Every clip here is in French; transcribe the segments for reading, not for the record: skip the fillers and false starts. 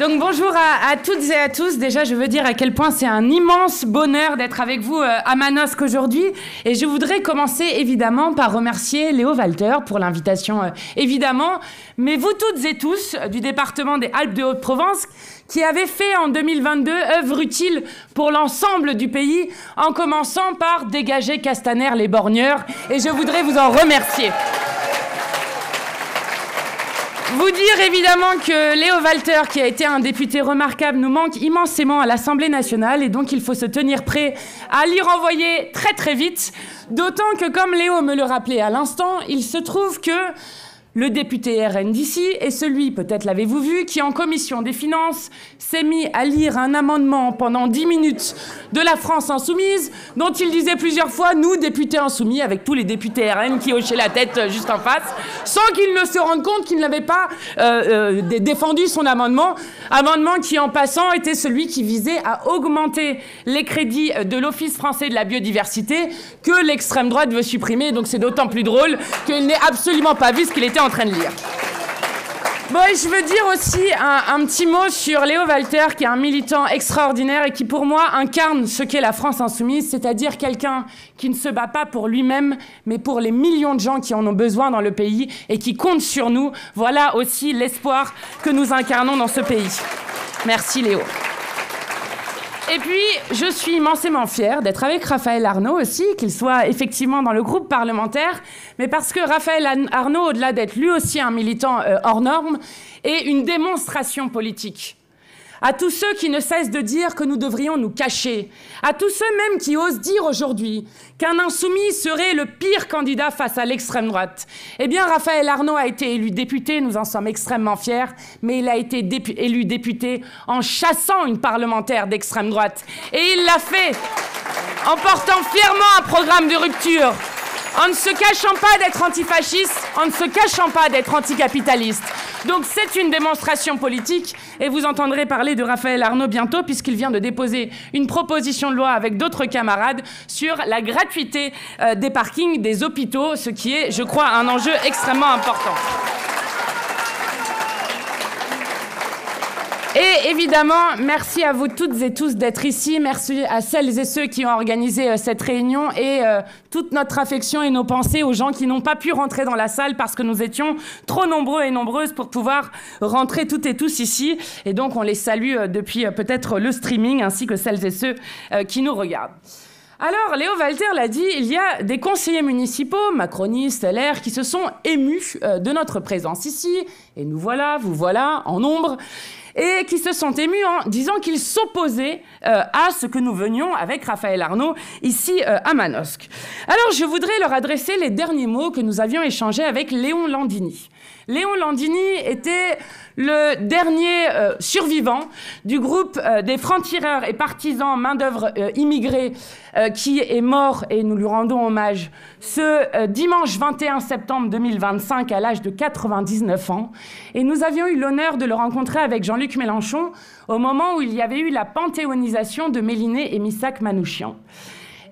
Donc bonjour à toutes et à tous. Déjà, je veux dire à quel point c'est un immense bonheur d'être avec vous à Manosque aujourd'hui. Et je voudrais commencer évidemment par remercier Léo Walter pour l'invitation, évidemment. Mais vous toutes et tous du département des Alpes-de-Haute-Provence qui avez fait en 2022 œuvre utile pour l'ensemble du pays en commençant par dégager Castaner les borgneurs. Et je voudrais vous en remercier. Vous dire évidemment que Léo Walter, qui a été un député remarquable, nous manque immensément à l'Assemblée nationale et donc il faut se tenir prêt à l'y renvoyer très très vite. D'autant que, comme Léo me le rappelait à l'instant, il se trouve que le député RN d'ici est celui, peut-être l'avez-vous vu, qui en commission des finances s'est mis à lire un amendement pendant 10 minutes de la France insoumise, dont il disait plusieurs fois « nous, députés insoumis », avec tous les députés RN qui hochaient la tête juste en face, sans qu'il ne se rende compte qu'il n'avait pas défendu son amendement qui, en passant, était celui qui visait à augmenter les crédits de l'Office français de la biodiversité que l'extrême droite veut supprimer. Donc c'est d'autant plus drôle qu'il n'ait absolument pas vu ce qu'il était en train de lire. Bon, et je veux dire aussi un petit mot sur Léo Walter, qui est un militant extraordinaire et qui, pour moi, incarne ce qu'est la France insoumise, c'est-à-dire quelqu'un qui ne se bat pas pour lui-même, mais pour les millions de gens qui en ont besoin dans le pays et qui comptent sur nous. Voilà aussi l'espoir que nous incarnons dans ce pays. Merci, Léo. Et puis, je suis immensément fière d'être avec Raphaël Arnaud aussi, qu'il soit effectivement dans le groupe parlementaire, mais parce que Raphaël Arnaud, au-delà d'être lui aussi un militant hors norme, est une démonstration politique. À tous ceux qui ne cessent de dire que nous devrions nous cacher, à tous ceux même qui osent dire aujourd'hui qu'un insoumis serait le pire candidat face à l'extrême droite. Eh bien, Raphaël Arnaud a été élu député, nous en sommes extrêmement fiers, mais il a été élu député en chassant une parlementaire d'extrême droite. Et il l'a fait en portant fièrement un programme de rupture, en ne se cachant pas d'être antifasciste, en ne se cachant pas d'être anticapitaliste. Donc c'est une démonstration politique et vous entendrez parler de Raphaël Arnaud bientôt puisqu'il vient de déposer une proposition de loi avec d'autres camarades sur la gratuité des parkings des hôpitaux, ce qui est, je crois, un enjeu extrêmement important. Et évidemment, merci à vous toutes et tous d'être ici. Merci à celles et ceux qui ont organisé cette réunion et toute notre affection et nos pensées aux gens qui n'ont pas pu rentrer dans la salle parce que nous étions trop nombreux et nombreuses pour pouvoir rentrer toutes et tous ici. Et donc, on les salue depuis peut-être le streaming ainsi que celles et ceux qui nous regardent. Alors, Léo Walter l'a dit, il y a des conseillers municipaux, macronistes, LR, qui se sont émus de notre présence ici. Et nous voilà, vous voilà, en nombre. Et qui se sont émus en disant qu'ils s'opposaient à ce que nous venions avec Raphaël Arnaud ici à Manosque. Alors je voudrais leur adresser les derniers mots que nous avions échangés avec Léon Landini. Léon Landini était le dernier survivant du groupe des francs-tireurs et partisans main-d'œuvre immigrés qui est mort, et nous lui rendons hommage, ce dimanche 21 septembre 2025 à l'âge de 99 ans. Et nous avions eu l'honneur de le rencontrer avec Jean-Luc Mélenchon au moment où il y avait eu la panthéonisation de Méliné et Missak Manouchian.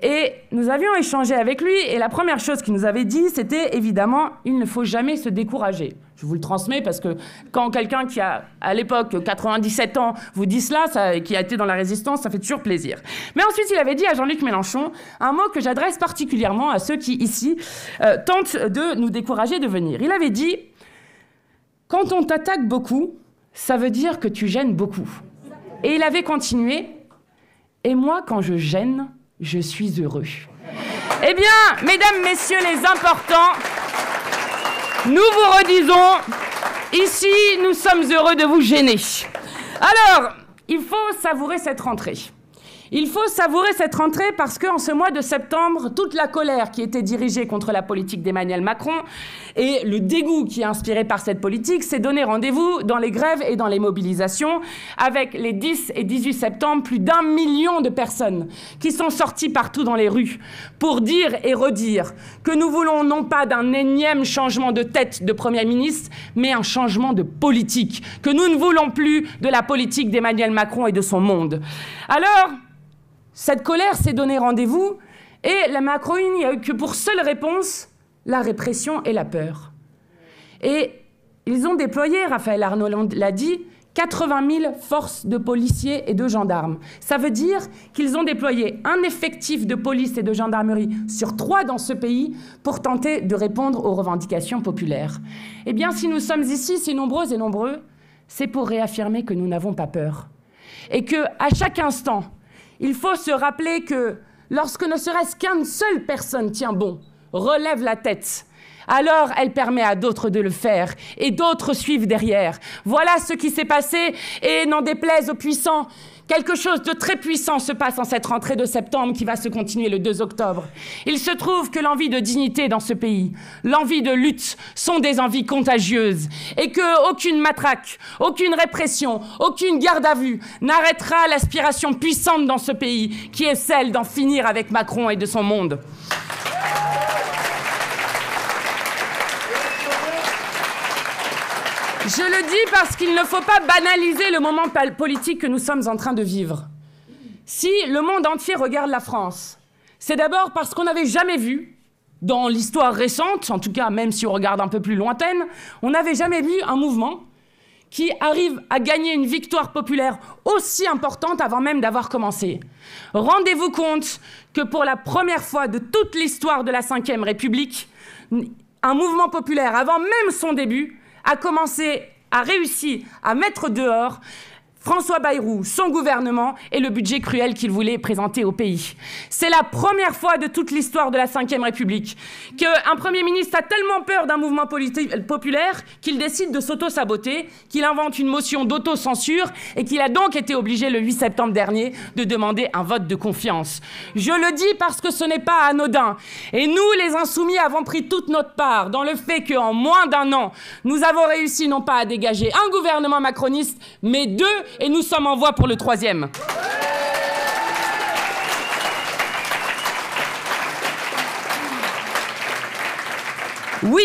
Et nous avions échangé avec lui, et la première chose qu'il nous avait dit, c'était évidemment, il ne faut jamais se décourager. Je vous le transmets parce que quand quelqu'un qui a, à l'époque, 97 ans, vous dit cela, qui a été dans la résistance, ça fait toujours plaisir. Mais ensuite, il avait dit à Jean-Luc Mélenchon un mot que j'adresse particulièrement à ceux qui, ici, tentent de nous décourager de venir. Il avait dit « Quand on t'attaque beaucoup, ça veut dire que tu gênes beaucoup. » Et il avait continué « Et moi, quand je gêne, je suis heureux. » Eh bien, mesdames, messieurs les importants, nous vous redisons, ici, nous sommes heureux de vous gêner. Alors, il faut savourer cette rentrée. Il faut savourer cette rentrée parce qu'en ce mois de septembre, toute la colère qui était dirigée contre la politique d'Emmanuel Macron et le dégoût qui est inspiré par cette politique s'est donné rendez-vous dans les grèves et dans les mobilisations avec les 10 et 18 septembre, plus d'1 million de personnes qui sont sorties partout dans les rues pour dire et redire que nous voulons non pas d'un énième changement de tête de Premier ministre, mais un changement de politique, que nous ne voulons plus de la politique d'Emmanuel Macron et de son monde. Alors, cette colère s'est donné rendez-vous et la Macronie n'y a eu que pour seule réponse la répression et la peur. Et ils ont déployé, Raphaël Arnaud l'a dit, 80 000 forces de policiers et de gendarmes. Ça veut dire qu'ils ont déployé un effectif de police et de gendarmerie sur 3 dans ce pays pour tenter de répondre aux revendications populaires. Eh bien, si nous sommes ici si nombreuses et nombreux, c'est pour réaffirmer que nous n'avons pas peur. Et qu'à chaque instant, il faut se rappeler que lorsque ne serait-ce qu'une seule personne tient bon, relève la tête, alors elle permet à d'autres de le faire, et d'autres suivent derrière. Voilà ce qui s'est passé, et n'en déplaise aux puissants, quelque chose de très puissant se passe en cette rentrée de septembre qui va se continuer le 2 octobre. Il se trouve que l'envie de dignité dans ce pays, l'envie de lutte sont des envies contagieuses, et qu'aucune matraque, aucune répression, aucune garde à vue n'arrêtera l'aspiration puissante dans ce pays, qui est celle d'en finir avec Macron et de son monde. Je le dis parce qu'il ne faut pas banaliser le moment politique que nous sommes en train de vivre. Si le monde entier regarde la France, c'est d'abord parce qu'on n'avait jamais vu, dans l'histoire récente, en tout cas même si on regarde un peu plus lointaine, on n'avait jamais vu un mouvement qui arrive à gagner une victoire populaire aussi importante avant même d'avoir commencé. Rendez-vous compte que pour la première fois de toute l'histoire de la Ve République, un mouvement populaire, avant même son début, a réussi à mettre dehors François Bayrou, son gouvernement et le budget cruel qu'il voulait présenter au pays. C'est la première fois de toute l'histoire de la Ve République qu'un Premier ministre a tellement peur d'un mouvement populaire qu'il décide de s'auto-saboter, qu'il invente une motion d'autocensure et qu'il a donc été obligé le 8 septembre dernier de demander un vote de confiance. Je le dis parce que ce n'est pas anodin. Et nous, les Insoumis, avons pris toute notre part dans le fait qu'en moins d'1 an, nous avons réussi non pas à dégager un gouvernement macroniste, mais 2, et nous sommes en voie pour le 3e. Oui,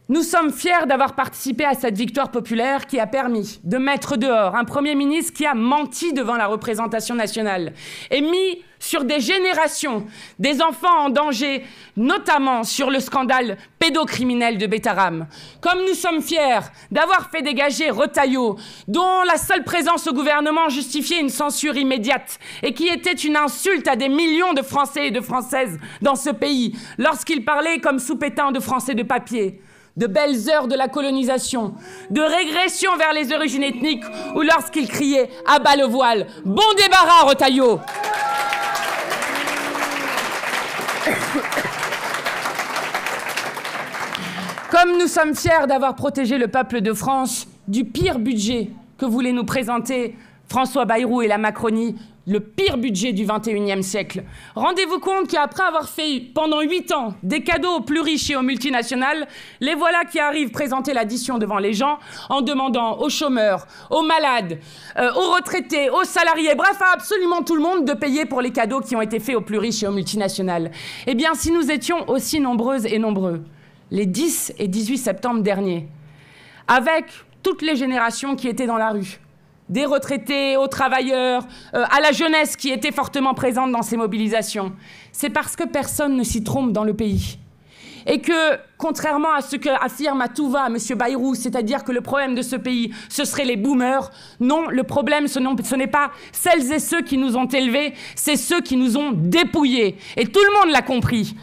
nous sommes fiers d'avoir participé à cette victoire populaire qui a permis de mettre dehors un Premier ministre qui a menti devant la représentation nationale et mis sur des générations des enfants en danger, notamment sur le scandale pédocriminel de Betaram. Comme nous sommes fiers d'avoir fait dégager Retailleau, dont la seule présence au gouvernement justifiait une censure immédiate et qui était une insulte à des millions de Français et de Françaises dans ce pays, lorsqu'il parlait comme sous-pétain de Français de papier, de belles heures de la colonisation, de régression vers les origines ethniques, ou lorsqu'il criait « à bas le voile ». Bon débarras, Retailleau. Comme nous sommes fiers d'avoir protégé le peuple de France du pire budget que voulaient nous présenter François Bayrou et la Macronie, le pire budget du XXIe siècle. Rendez-vous compte qu'après avoir fait pendant 8 ans des cadeaux aux plus riches et aux multinationales, les voilà qui arrivent présenter l'addition devant les gens en demandant aux chômeurs, aux malades, aux retraités, aux salariés, bref à absolument tout le monde de payer pour les cadeaux qui ont été faits aux plus riches et aux multinationales. Eh bien, si nous étions aussi nombreuses et nombreux, les 10 et 18 septembre dernier, avec toutes les générations qui étaient dans la rue, des retraités aux travailleurs, à la jeunesse qui était fortement présente dans ces mobilisations, c'est parce que personne ne s'y trompe dans le pays. Et que, contrairement à ce qu'affirme à tout va M. Bayrou, c'est-à-dire que le problème de ce pays, ce serait les boomers, non, le problème, ce n'est pas celles et ceux qui nous ont élevés, c'est ceux qui nous ont dépouillés. Et tout le monde l'a compris.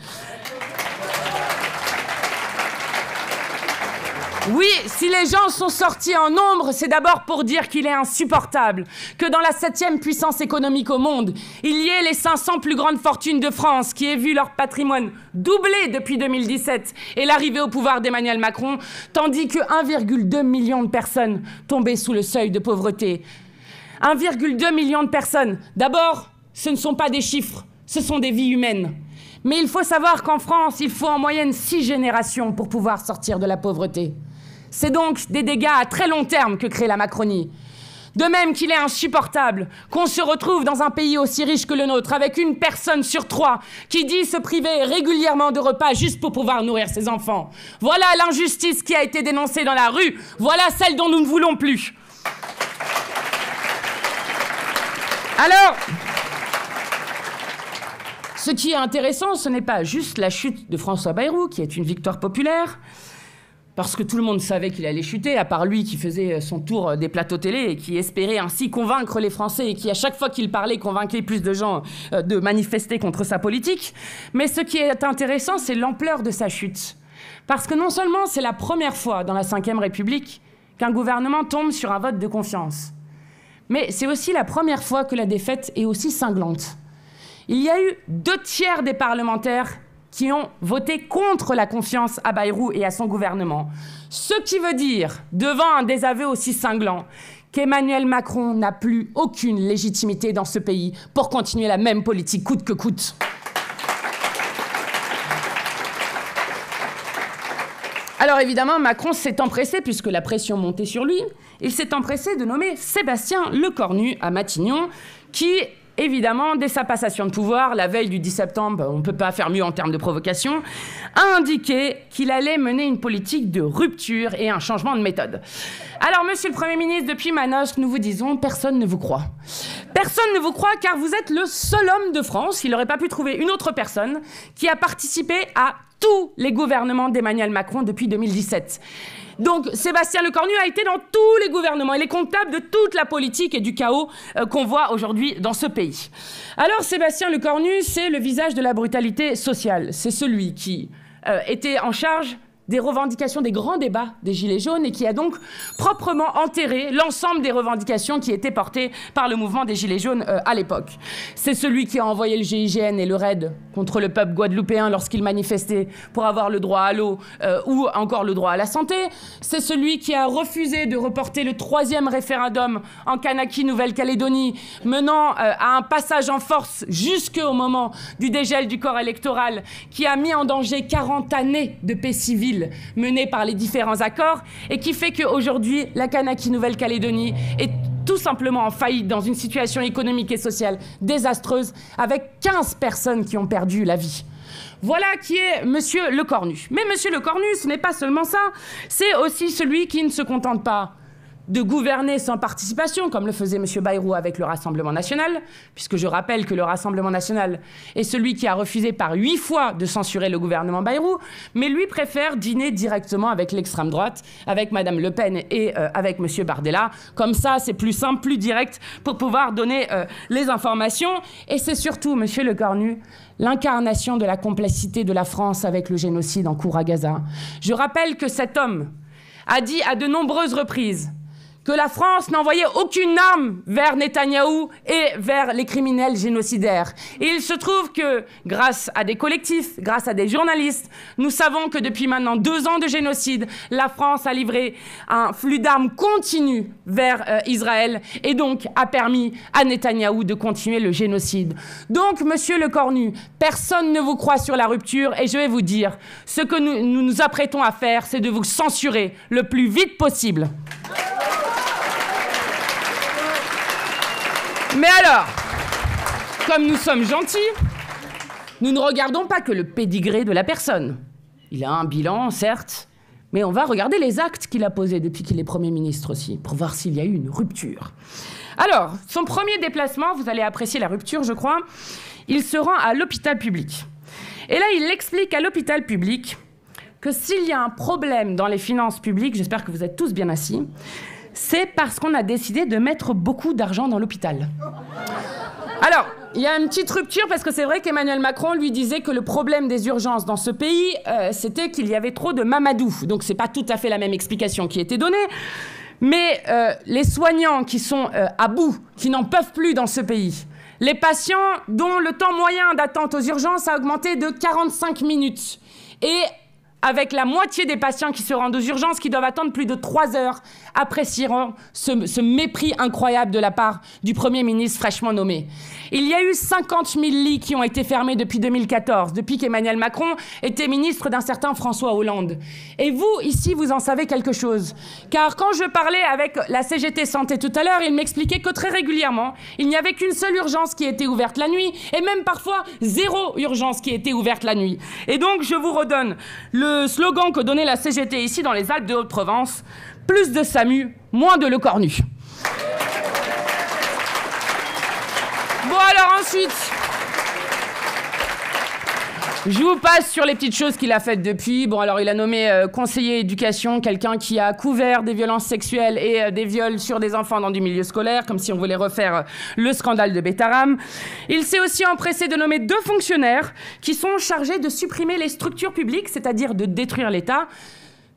Oui, si les gens sont sortis en nombre, c'est d'abord pour dire qu'il est insupportable que dans la 7e puissance économique au monde, il y ait les 500 plus grandes fortunes de France qui aient vu leur patrimoine doubler depuis 2017 et l'arrivée au pouvoir d'Emmanuel Macron, tandis que 1,2 million de personnes tombaient sous le seuil de pauvreté. 1,2 million de personnes. D'abord, ce ne sont pas des chiffres, ce sont des vies humaines. Mais il faut savoir qu'en France, il faut en moyenne 6 générations pour pouvoir sortir de la pauvreté. C'est donc des dégâts à très long terme que crée la Macronie. De même qu'il est insupportable qu'on se retrouve dans un pays aussi riche que le nôtre, avec une personne sur 3 qui dit se priver régulièrement de repas juste pour pouvoir nourrir ses enfants. Voilà l'injustice qui a été dénoncée dans la rue. Voilà celle dont nous ne voulons plus. Alors, ce qui est intéressant, ce n'est pas juste la chute de François Bayrou, qui est une victoire populaire. parce que tout le monde savait qu'il allait chuter, à part lui qui faisait son tour des plateaux télé et qui espérait ainsi convaincre les Français et qui, à chaque fois qu'il parlait, convainquait plus de gens de manifester contre sa politique. Mais ce qui est intéressant, c'est l'ampleur de sa chute. Parce que non seulement c'est la première fois dans la Ve République qu'un gouvernement tombe sur un vote de confiance, mais c'est aussi la première fois que la défaite est aussi cinglante. Il y a eu 2/3 des parlementaires qui ont voté contre la confiance à Bayrou et à son gouvernement. Ce qui veut dire, devant un désaveu aussi cinglant, qu'Emmanuel Macron n'a plus aucune légitimité dans ce pays pour continuer la même politique coûte que coûte. Alors évidemment, Macron s'est empressé, puisque la pression montait sur lui, il s'est empressé de nommer Sébastien Lecornu à Matignon, qui, évidemment, dès sa passation de pouvoir, la veille du 10 septembre, on ne peut pas faire mieux en termes de provocation, a indiqué qu'il allait mener une politique de rupture et un changement de méthode. Alors, monsieur le Premier ministre, depuis Manosque, nous vous disons, personne ne vous croit. Personne ne vous croit car vous êtes le seul homme de France, il n'aurait pas pu trouver une autre personne, qui a participé à tous les gouvernements d'Emmanuel Macron depuis 2017. Donc Sébastien Lecornu a été dans tous les gouvernements. Il est comptable de toute la politique et du chaos qu'on voit aujourd'hui dans ce pays. Alors Sébastien Lecornu, c'est le visage de la brutalité sociale. C'est celui qui était en charge des revendications, des grands débats des Gilets jaunes et qui a donc proprement enterré l'ensemble des revendications qui étaient portées par le mouvement des Gilets jaunes à l'époque. C'est celui qui a envoyé le GIGN et le RAID contre le peuple guadeloupéen lorsqu'il manifestait pour avoir le droit à l'eau ou encore le droit à la santé. C'est celui qui a refusé de reporter le 3e référendum en Kanaki, Nouvelle-Calédonie, menant à un passage en force jusqu'au moment du dégel du corps électoral, qui a mis en danger 40 années de paix civile menée par les différents accords et qui fait qu'aujourd'hui, la Kanaki Nouvelle-Calédonie est tout simplement en faillite dans une situation économique et sociale désastreuse avec 15 personnes qui ont perdu la vie. Voilà qui est monsieur Lecornu. Mais monsieur Lecornu, ce n'est pas seulement ça, c'est aussi celui qui ne se contente pas de gouverner sans participation, comme le faisait M. Bayrou avec le Rassemblement national, puisque je rappelle que le Rassemblement national est celui qui a refusé par 8 fois de censurer le gouvernement Bayrou, mais lui préfère dîner directement avec l'extrême droite, avec Mme Le Pen et avec M. Bardella. Comme ça, c'est plus simple, plus direct, pour pouvoir donner les informations. Et c'est surtout, M. Lecornu, l'incarnation de la complicité de la France avec le génocide en cours à Gaza. Je rappelle que cet homme a dit à de nombreuses reprises que la France n'envoyait aucune arme vers Netanyahou et vers les criminels génocidaires. Et il se trouve que, grâce à des collectifs, grâce à des journalistes, nous savons que depuis maintenant 2 ans de génocide, la France a livré un flux d'armes continu vers Israël et donc a permis à Netanyahou de continuer le génocide. Donc, monsieur Lecornu, personne ne vous croit sur la rupture et je vais vous dire, ce que nous nous apprêtons à faire, c'est de vous censurer le plus vite possible. Mais alors, comme nous sommes gentils, nous ne regardons pas que le pédigré de la personne. Il a un bilan, certes, mais on va regarder les actes qu'il a posés depuis qu'il est Premier ministre aussi, pour voir s'il y a eu une rupture. Alors, son premier déplacement, vous allez apprécier la rupture, je crois, il se rend à l'hôpital public. Et là, il explique à l'hôpital public que s'il y a un problème dans les finances publiques, j'espère que vous êtes tous bien assis, c'est parce qu'on a décidé de mettre beaucoup d'argent dans l'hôpital. Alors, il y a une petite rupture parce que c'est vrai qu'Emmanuel Macron lui disait que le problème des urgences dans ce pays, c'était qu'il y avait trop de Mamadou. Donc c'est pas tout à fait la même explication qui était donnée. Mais les soignants qui sont à bout, qui n'en peuvent plus dans ce pays, les patients dont le temps moyen d'attente aux urgences a augmenté de 45 minutes. Et avec la moitié des patients qui se rendent aux urgences, qui doivent attendre plus de 3 heures, apprécieront ce mépris incroyable de la part du Premier ministre fraîchement nommé. Il y a eu 50 000 lits qui ont été fermés depuis 2014, depuis qu'Emmanuel Macron était ministre d'un certain François Hollande. Et vous, ici, vous en savez quelque chose. Car quand je parlais avec la CGT Santé tout à l'heure, ils m'expliquaient que très régulièrement, il n'y avait qu'une seule urgence qui était ouverte la nuit, et même parfois 0 urgence qui était ouverte la nuit. Et donc, je vous redonne le slogan que donnait la CGT ici dans les Alpes de Haute-Provence, plus de SAMU, moins de Lecornu. Bon alors ensuite, Je vous passe sur les petites choses qu'il a faites depuis. Bon, alors il a nommé conseiller éducation, quelqu'un qui a couvert des violences sexuelles et des viols sur des enfants dans du milieu scolaire, comme si on voulait refaire le scandale de Betaram. Il s'est aussi empressé de nommer 2 fonctionnaires qui sont chargés de supprimer les structures publiques, c'est-à-dire de détruire l'État.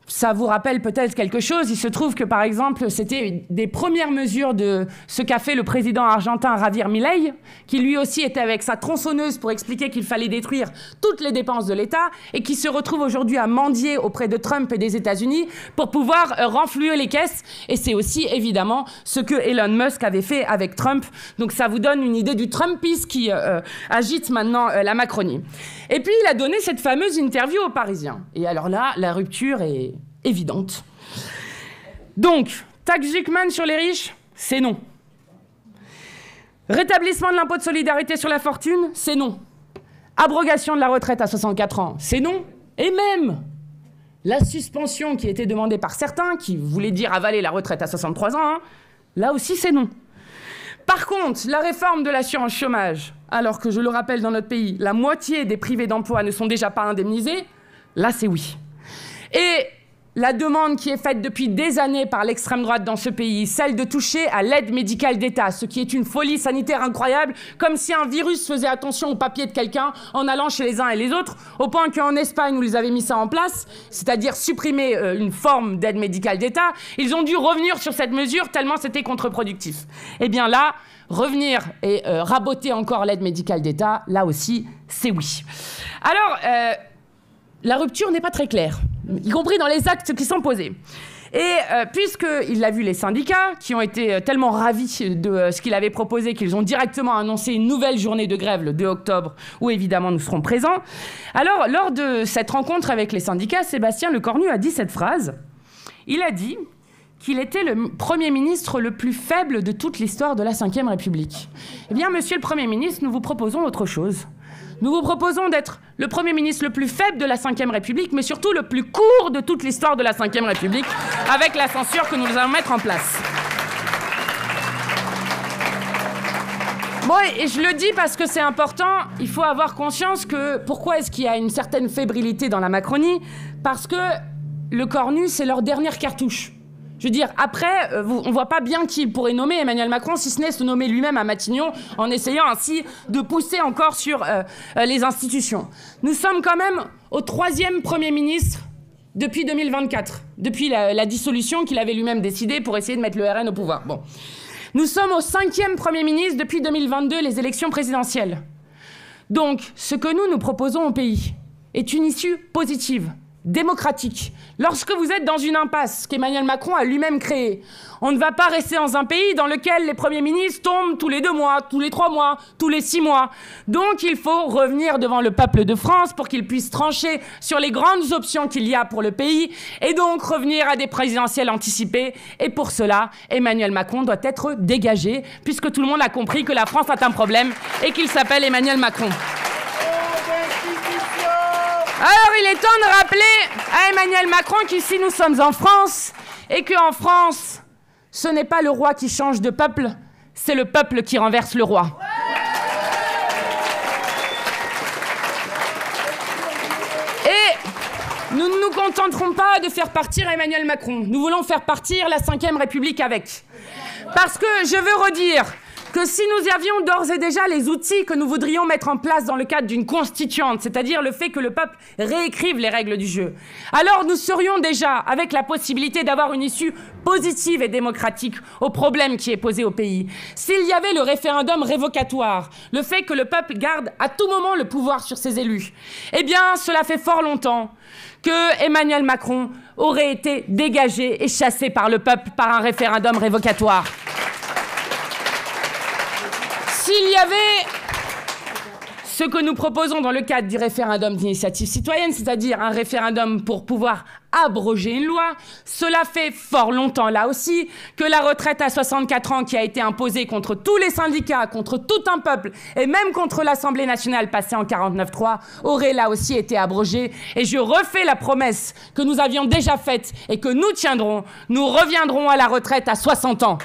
Ça vous rappelle peut-être quelque chose. Il se trouve que, par exemple, c'était des premières mesures de ce qu'a fait le président argentin Javier Milei, qui lui aussi était avec sa tronçonneuse pour expliquer qu'il fallait détruire toutes les dépenses de l'État et qui se retrouve aujourd'hui à mendier auprès de Trump et des États-Unis pour pouvoir renflouer les caisses. Et c'est aussi, évidemment, ce que Elon Musk avait fait avec Trump. Donc ça vous donne une idée du Trumpisme qui agite maintenant la Macronie. Et puis, il a donné cette fameuse interview aux Parisiens. Et alors là, la rupture est évidente. Donc, taxe Zuckman sur les riches, c'est non. Rétablissement de l'impôt de solidarité sur la fortune, c'est non. Abrogation de la retraite à 64 ans, c'est non. Et même la suspension qui était demandée par certains, qui voulaient dire avaler la retraite à 63 ans, hein, là aussi c'est non. Par contre, la réforme de l'assurance chômage, alors que je le rappelle dans notre pays, la moitié des privés d'emploi ne sont déjà pas indemnisés, là c'est oui. Et la demande qui est faite depuis des années par l'extrême droite dans ce pays, celle de toucher à l'aide médicale d'État, ce qui est une folie sanitaire incroyable, comme si un virus faisait attention au papier de quelqu'un en allant chez les uns et les autres, au point qu'en Espagne, où ils avaient mis ça en place, c'est-à-dire supprimer une forme d'aide médicale d'État, ils ont dû revenir sur cette mesure tellement c'était contre-productif. Eh bien là, revenir et raboter encore l'aide médicale d'État, là aussi, c'est oui. Alors, la rupture n'est pas très claire, y compris dans les actes qui sont posés. Et puisqu'il a vu les syndicats, qui ont été tellement ravis de ce qu'il avait proposé, qu'ils ont directement annoncé une nouvelle journée de grève le 2 octobre, où évidemment nous serons présents. Alors, lors de cette rencontre avec les syndicats, Sébastien Lecornu a dit cette phrase. Il a dit qu'il était le Premier ministre le plus faible de toute l'histoire de la Ve République. Eh bien, monsieur le Premier ministre, nous vous proposons autre chose. Nous vous proposons d'être le Premier ministre le plus faible de la Ve République, mais surtout le plus court de toute l'histoire de la Ve République, avec la censure que nous allons mettre en place. Bon, et je le dis parce que c'est important, il faut avoir conscience que... Pourquoi est-ce qu'il y a une certaine fébrilité dans la Macronie? Parce que le Cornu, c'est leur dernière cartouche. Je veux dire, après, on ne voit pas bien qui pourrait nommer Emmanuel Macron, si ce n'est se nommer lui-même à Matignon, en essayant ainsi de pousser encore sur les institutions. Nous sommes quand même au 3e Premier ministre depuis 2024, depuis la dissolution qu'il avait lui-même décidée pour essayer de mettre le RN au pouvoir. Bon. Nous sommes au 5e Premier ministre depuis 2022, les élections présidentielles. Donc, ce que nous proposons au pays est une issue positive, démocratique. Lorsque vous êtes dans une impasse qu'Emmanuel Macron a lui-même créée, on ne va pas rester dans un pays dans lequel les premiers ministres tombent tous les 2 mois, tous les 3 mois, tous les 6 mois. Donc il faut revenir devant le peuple de France pour qu'il puisse trancher sur les grandes options qu'il y a pour le pays et donc revenir à des présidentielles anticipées. Et pour cela, Emmanuel Macron doit être dégagé puisque tout le monde a compris que la France a un problème et qu'il s'appelle Emmanuel Macron. Alors, il est temps de rappeler à Emmanuel Macron qu'ici, nous sommes en France et qu'en France, ce n'est pas le roi qui change de peuple, c'est le peuple qui renverse le roi. Et nous ne nous contenterons pas de faire partir Emmanuel Macron. Nous voulons faire partir la Ve République avec. Parce que je veux redire que si nous avions d'ores et déjà les outils que nous voudrions mettre en place dans le cadre d'une constituante, c'est-à-dire le fait que le peuple réécrive les règles du jeu, alors nous serions déjà avec la possibilité d'avoir une issue positive et démocratique au problème qui est posé au pays. S'il y avait le référendum révocatoire, le fait que le peuple garde à tout moment le pouvoir sur ses élus, eh bien, cela fait fort longtemps que Emmanuel Macron aurait été dégagé et chassé par le peuple par un référendum révocatoire. S'il y avait ce que nous proposons dans le cadre du référendum d'initiative citoyenne, c'est-à-dire un référendum pour pouvoir abroger une loi, cela fait fort longtemps, là aussi, que la retraite à 64 ans qui a été imposée contre tous les syndicats, contre tout un peuple, et même contre l'Assemblée nationale passée en 49.3, aurait là aussi été abrogée. Et je refais la promesse que nous avions déjà faite et que nous tiendrons, nous reviendrons à la retraite à 60 ans.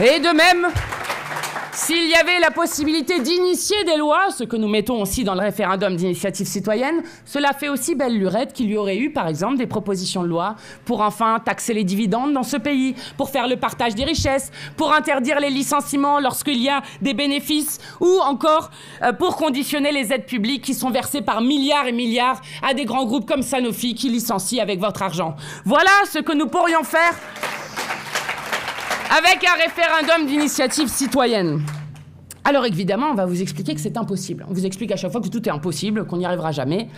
Et de même, S'il y avait la possibilité d'initier des lois, ce que nous mettons aussi dans le référendum d'initiative citoyenne, cela fait aussi belle lurette qu'il y aurait eu, par exemple, des propositions de loi pour enfin taxer les dividendes dans ce pays, pour faire le partage des richesses, pour interdire les licenciements lorsqu'il y a des bénéfices, ou encore pour conditionner les aides publiques qui sont versées par milliards et milliards à des grands groupes comme Sanofi qui licencient avec votre argent. Voilà ce que nous pourrions faire avec un référendum d'initiative citoyenne. Alors évidemment, on va vous expliquer que c'est impossible. On vous explique à chaque fois que tout est impossible, qu'on n'y arrivera jamais.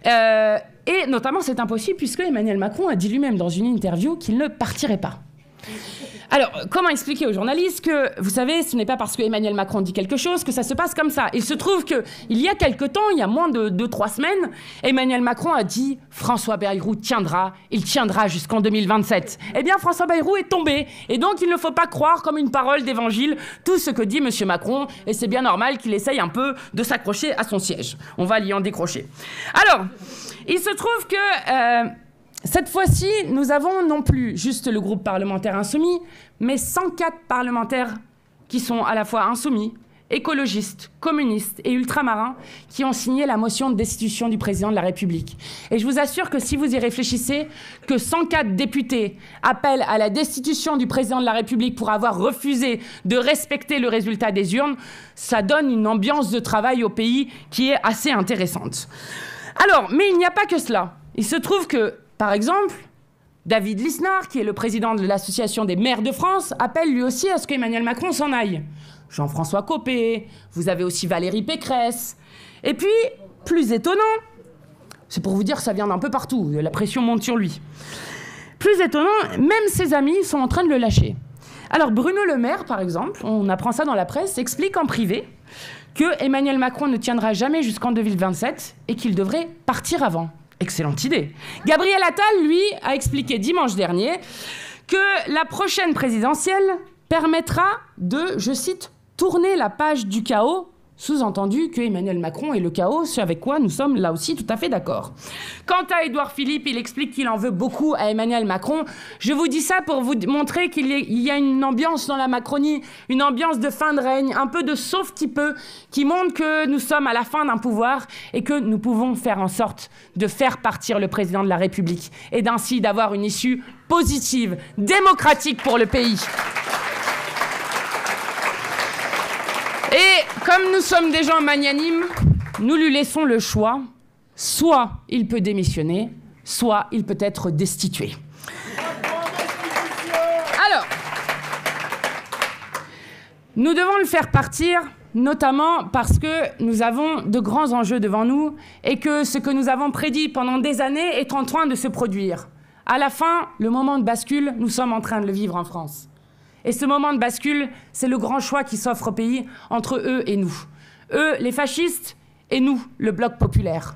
Et notamment, c'est impossible puisque Emmanuel Macron a dit lui-même dans une interview qu'il ne partirait pas. Alors, comment expliquer aux journalistes que, vous savez, ce n'est pas parce que Emmanuel Macron dit quelque chose que ça se passe comme ça. Il se trouve qu'il y a quelque temps, il y a moins de 2-3 semaines, Emmanuel Macron a dit « François Bayrou tiendra, il tiendra jusqu'en 2027 ». Eh bien, François Bayrou est tombé. Et donc, il ne faut pas croire comme une parole d'évangile tout ce que dit M. Macron. Et c'est bien normal qu'il essaye un peu de s'accrocher à son siège. On va l'y en décrocher. Alors, il se trouve que... cette fois-ci, nous avons non plus juste le groupe parlementaire insoumis, mais 104 parlementaires qui sont à la fois insoumis, écologistes, communistes et ultramarins qui ont signé la motion de destitution du président de la République. Et je vous assure que si vous y réfléchissez, que 104 députés appellent à la destitution du président de la République pour avoir refusé de respecter le résultat des urnes, ça donne une ambiance de travail au pays qui est assez intéressante. Alors, mais il n'y a pas que cela. Il se trouve que par exemple, David Lisnard, qui est le président de l'Association des maires de France, appelle lui aussi à ce qu'Emmanuel Macron s'en aille. Jean-François Copé, vous avez aussi Valérie Pécresse. Et puis, plus étonnant, c'est pour vous dire que ça vient d'un peu partout, la pression monte sur lui. Plus étonnant, même ses amis sont en train de le lâcher. Alors Bruno Le Maire, par exemple, on apprend ça dans la presse, explique en privé que Emmanuel Macron ne tiendra jamais jusqu'en 2027 et qu'il devrait partir avant. Excellente idée. Gabriel Attal, lui, a expliqué dimanche dernier que la prochaine présidentielle permettra de, je cite, « tourner la page du chaos », sous-entendu que Emmanuel Macron est le chaos, ce avec quoi nous sommes là aussi tout à fait d'accord. Quant à Édouard Philippe, il explique qu'il en veut beaucoup à Emmanuel Macron. Je vous dis ça pour vous montrer qu'il y a une ambiance dans la Macronie, une ambiance de fin de règne, un peu de sauf qui peut, qui montre que nous sommes à la fin d'un pouvoir et que nous pouvons faire en sorte de faire partir le président de la République et d'ainsi d'avoir une issue positive, démocratique pour le pays. Et comme nous sommes des gens magnanimes, nous lui laissons le choix. Soit il peut démissionner, soit il peut être destitué. Alors, nous devons le faire partir, notamment parce que nous avons de grands enjeux devant nous et que ce que nous avons prédit pendant des années est en train de se produire. À la fin, le moment de bascule, nous sommes en train de le vivre en France. Et ce moment de bascule, c'est le grand choix qui s'offre au pays entre eux et nous. Eux, les fascistes, et nous, le bloc populaire.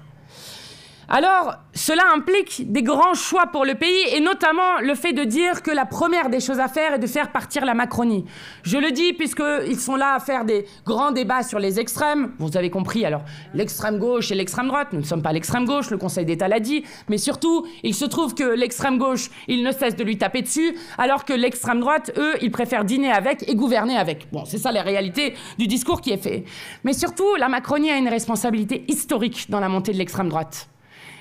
Alors, cela implique des grands choix pour le pays, et notamment le fait de dire que la première des choses à faire est de faire partir la Macronie. Je le dis puisqu'ils sont là à faire des grands débats sur les extrêmes. Vous avez compris, alors, l'extrême gauche et l'extrême droite. Nous ne sommes pas l'extrême gauche, le Conseil d'État l'a dit. Mais surtout, il se trouve que l'extrême gauche, ils ne cessent de lui taper dessus, alors que l'extrême droite, eux, ils préfèrent dîner avec et gouverner avec. Bon, c'est ça la réalité du discours qui est fait. Mais surtout, la Macronie a une responsabilité historique dans la montée de l'extrême droite.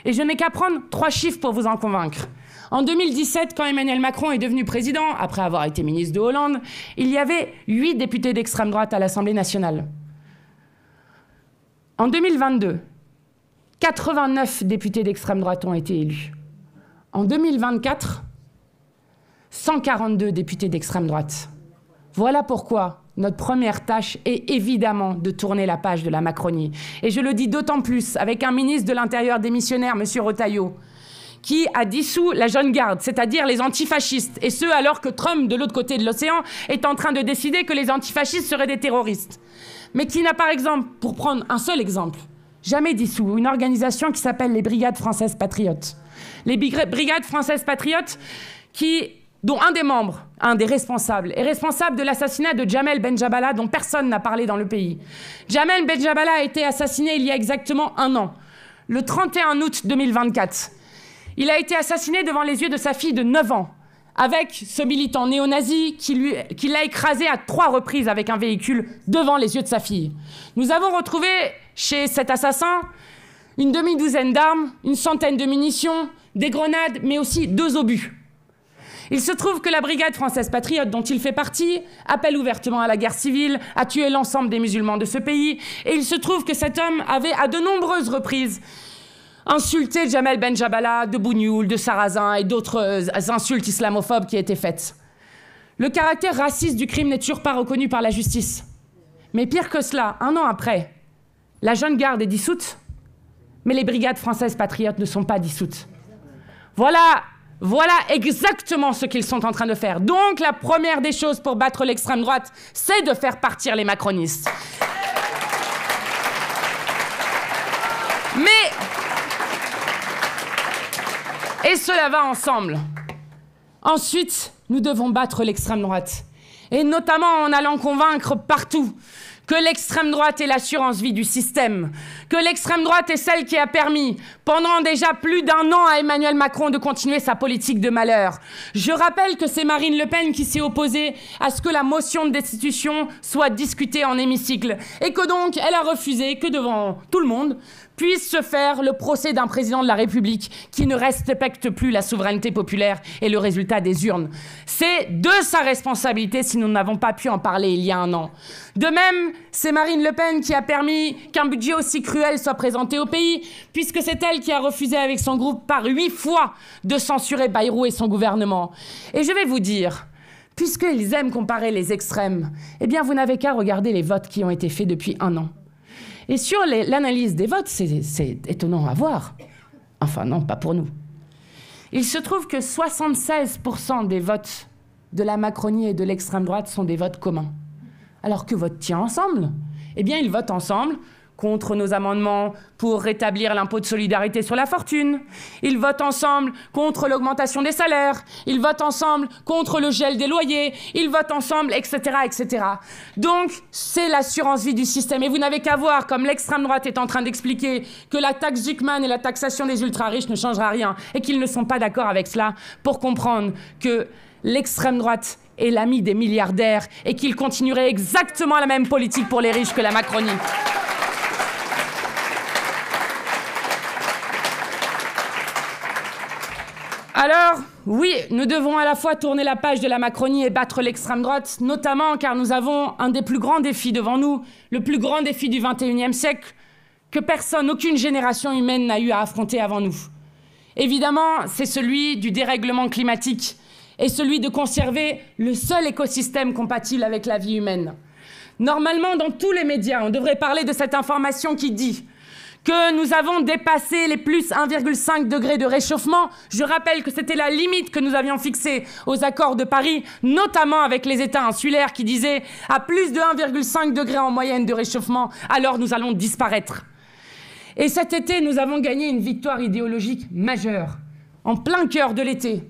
Et je n'ai qu'à prendre 3 chiffres pour vous en convaincre. En 2017, quand Emmanuel Macron est devenu président, après avoir été ministre de Hollande, il y avait 8 députés d'extrême droite à l'Assemblée nationale. En 2022, 89 députés d'extrême droite ont été élus. En 2024, 142 députés d'extrême droite. Voilà pourquoi notre première tâche est évidemment de tourner la page de la Macronie. Et je le dis d'autant plus avec un ministre de l'Intérieur démissionnaire, M. Retailleau, qui a dissous la jeune garde, c'est-à-dire les antifascistes, et ce alors que Trump, de l'autre côté de l'océan, est en train de décider que les antifascistes seraient des terroristes. Mais qui n'a par exemple, pour prendre un seul exemple, jamais dissous une organisation qui s'appelle les Brigades Françaises Patriotes. Les Brigades Françaises Patriotes dont un des membres, un des responsables, est responsable de l'assassinat de Jamel Benjabala, dont personne n'a parlé dans le pays. Jamel Benjabala a été assassiné il y a exactement 1 an, le 31 août 2024. Il a été assassiné devant les yeux de sa fille de 9 ans, avec ce militant néo-nazi qui l'a écrasé à 3 reprises avec un véhicule devant les yeux de sa fille. Nous avons retrouvé chez cet assassin une demi-douzaine d'armes, une centaine de munitions, des grenades, mais aussi 2 obus. Il se trouve que la brigade française patriote dont il fait partie appelle ouvertement à la guerre civile, à tuer l'ensemble des musulmans de ce pays, et il se trouve que cet homme avait à de nombreuses reprises insulté Jamel Benjabala, de Bougnoul, de Sarrazin et d'autres insultes islamophobes qui étaient faites. Le caractère raciste du crime n'est toujours pas reconnu par la justice. Mais pire que cela, 1 an après, la jeune garde est dissoute, mais les brigades françaises patriotes ne sont pas dissoutes. Voilà exactement ce qu'ils sont en train de faire. Donc la première des choses pour battre l'extrême droite, c'est de faire partir les macronistes. Et cela va ensemble. Ensuite, nous devons battre l'extrême droite. Et notamment en allant convaincre partout que l'extrême droite est l'assurance vie du système, que l'extrême droite est celle qui a permis, pendant déjà plus d'1 an à Emmanuel Macron de continuer sa politique de malheur. Je rappelle que c'est Marine Le Pen qui s'est opposée à ce que la motion de destitution soit discutée en hémicycle, et que donc elle a refusé que devant tout le monde puisse se faire le procès d'un président de la République qui ne respecte plus la souveraineté populaire et le résultat des urnes. C'est de sa responsabilité si nous n'avons pas pu en parler il y a 1 an. De même, c'est Marine Le Pen qui a permis qu'un budget aussi cruel soit présenté au pays, puisque c'est elle qui a refusé avec son groupe par 8 fois de censurer Bayrou et son gouvernement. Et je vais vous dire, puisqu'ils aiment comparer les extrêmes, eh bien vous n'avez qu'à regarder les votes qui ont été faits depuis 1 an. Et sur l'analyse des votes, c'est étonnant à voir. Enfin non, pas pour nous. Il se trouve que 76% des votes de la Macronie et de l'extrême droite sont des votes communs. Alors que votent-ils ensemble? Eh bien, ils votent ensemble contre nos amendements pour rétablir l'impôt de solidarité sur la fortune. Ils votent ensemble contre l'augmentation des salaires. Ils votent ensemble contre le gel des loyers. Ils votent ensemble, etc., etc. Donc, c'est l'assurance vie du système. Et vous n'avez qu'à voir, comme l'extrême droite est en train d'expliquer que la taxe Zuckman et la taxation des ultra-riches ne changera rien et qu'ils ne sont pas d'accord avec cela, pour comprendre que l'extrême droite est l'ami des milliardaires et qu'il continuerait exactement la même politique pour les riches que la Macronie. Alors, oui, nous devons à la fois tourner la page de la Macronie et battre l'extrême droite, notamment car nous avons un des plus grands défis devant nous, le plus grand défi du XXIe siècle, que personne, aucune génération humaine n'a eu à affronter avant nous. Évidemment, c'est celui du dérèglement climatique et celui de conserver le seul écosystème compatible avec la vie humaine. Normalement, dans tous les médias, on devrait parler de cette information qui dit que nous avons dépassé les plus 1,5 degrés de réchauffement. Je rappelle que c'était la limite que nous avions fixée aux accords de Paris, notamment avec les États insulaires qui disaient à plus de 1,5 degrés en moyenne de réchauffement, alors nous allons disparaître. Et cet été, nous avons gagné une victoire idéologique majeure, en plein cœur de l'été.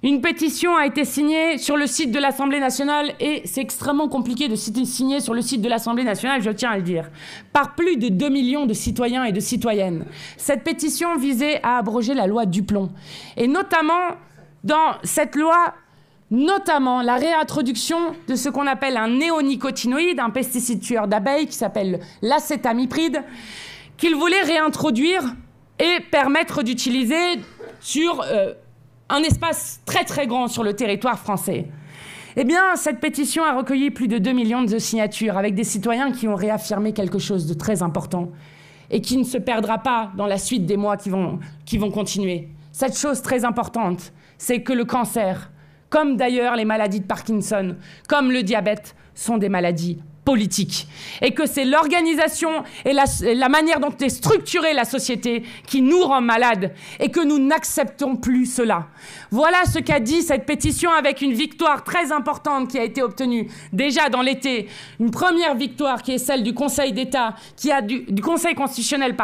Une pétition a été signée sur le site de l'Assemblée nationale, et c'est extrêmement compliqué de signer sur le site de l'Assemblée nationale, je tiens à le dire, par plus de 2 millions de citoyens et de citoyennes. Cette pétition visait à abroger la loi Duplon. Et notamment, dans cette loi, la réintroduction de ce qu'on appelle un néonicotinoïde, un pesticide tueur d'abeilles qui s'appelle l'acétamipride, qu'il voulait réintroduire et permettre d'utiliser sur un espace très très grand sur le territoire français. Eh bien, cette pétition a recueilli plus de 2 millions de signatures avec des citoyens qui ont réaffirmé quelque chose de très important et qui ne se perdra pas dans la suite des mois qui vont continuer. Cette chose très importante, c'est que le cancer, comme d'ailleurs les maladies de Parkinson, comme le diabète, sont des maladies politique, et que c'est l'organisation et la manière dont est structurée la société qui nous rend malades, et que nous n'acceptons plus cela. Voilà ce qu'a dit cette pétition, avec une victoire très importante qui a été obtenue déjà dans l'été, une première victoire qui est celle du Conseil d'État, du Conseil constitutionnel,